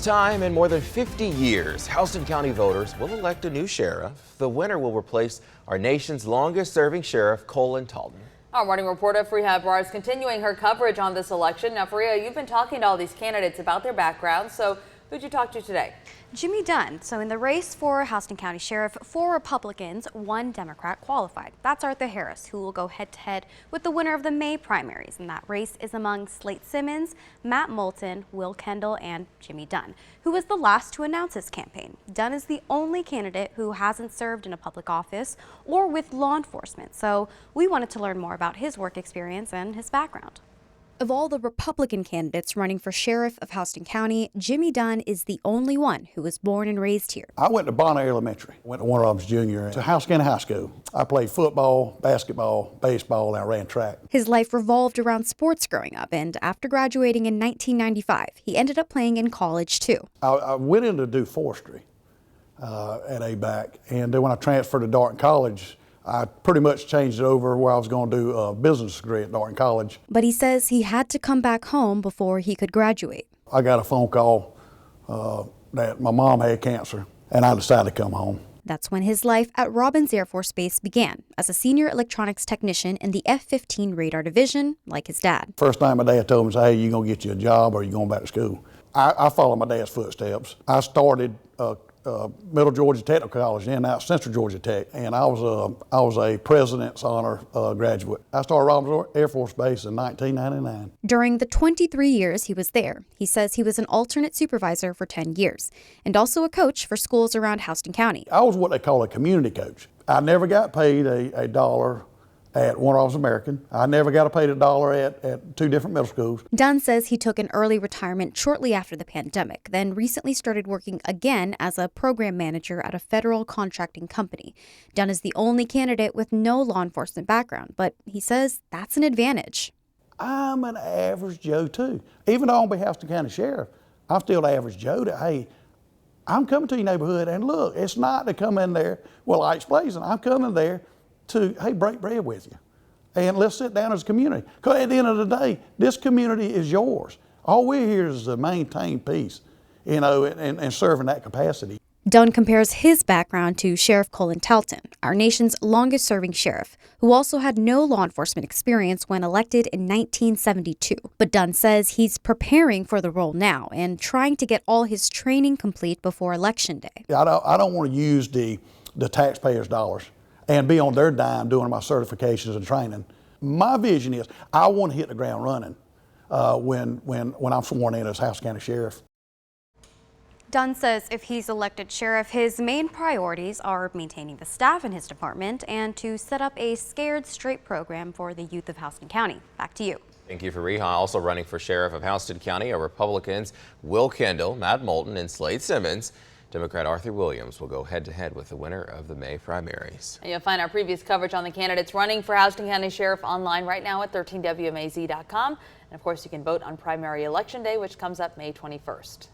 first time in more than 50 years, Houston County voters will elect a new sheriff. The winner will replace our nation's longest-serving sheriff, Colin Talton. Our morning reporter Freya Barr is continuing her coverage on this election. Now, Freya, you've been talking to all these candidates about their backgrounds, so who'd you talk to today? Jimmy Dunn. So in the race for Houston County Sheriff, 4 Republicans, 1 Democrat qualified. That's Arthur Harris, who will go head-to-head with the winner of the May primaries. And that race is among Slate Simmons, Matt Moulton, Will Kendall, and Jimmy Dunn, who was the last to announce his campaign. Dunn is the only candidate who hasn't served in a public office or with law enforcement. So we wanted to learn more about his work experience and his background. Of all the Republican candidates running for sheriff of Houston County, Jimmy Dunn is the only one who was born and raised here. I went to Bonner Elementary, went to Warner Robins Jr. to Houston County High School. I played football, basketball, baseball, and I ran track. His life revolved around sports growing up, and after graduating in 1995, he ended up playing in college too. I went in to do forestry at ABAC, and then when I transferred to Darton College, I pretty much changed it over where I was going to do a business degree at Darton College. But he says he had to come back home before he could graduate. I got a phone call that my mom had cancer, and I decided to come home. That's when his life at Robins Air Force Base began, as a senior electronics technician in the F-15 radar division, like his dad. First time my dad told me, hey, you going to get you a job or you going back to school? I followed my dad's footsteps. I started Middle Georgia Technical College, and now Central Georgia Tech, and I was a President's Honor graduate. I started Robins Air Force Base in 1999. During the 23 years he was there, he says he was an alternate supervisor for 10 years, and also a coach for schools around Houston County. I was what they call a community coach. I never got paid a dollar at Warner Robins American. I never got paid a dollar at 2 different middle schools. Dunn says he took an early retirement shortly after the pandemic, then recently started working again as a program manager at a federal contracting company. Dunn is the only candidate with no law enforcement background, but he says that's an advantage. I'm an average Joe too. Even though I'm the Houston County Sheriff, I'm still the average Joe that, hey, I'm coming to your neighborhood, and look, it's not to come in there, well, lights blazing. I'm coming there to, hey, break bread with you, and let's sit down as a community. Because at the end of the day, this community is yours. All we're here is to maintain peace, you know, and serve in that capacity. Dunn compares his background to Sheriff Colin Talton, our nation's longest-serving sheriff, who also had no law enforcement experience when elected in 1972. But Dunn says he's preparing for the role now and trying to get all his training complete before Election Day. I don't want to use the taxpayers' dollars and be on their dime doing my certifications and training. My vision is I want to hit the ground running when I'm sworn in as Houston County Sheriff. Dunn says if he's elected sheriff, his main priorities are maintaining the staff in his department and to set up a Scared Straight program for the youth of Houston County. Back to you. Thank you, Freya. Also running for sheriff of Houston County are Republicans Will Kendall, Matt Moulton, and Slate Simmons. Democrat Arthur Williams will go head-to-head with the winner of the May primaries. And you'll find our previous coverage on the candidates running for Houston County Sheriff online right now at 13WMAZ.com. And of course, you can vote on primary election day, which comes up May 21st.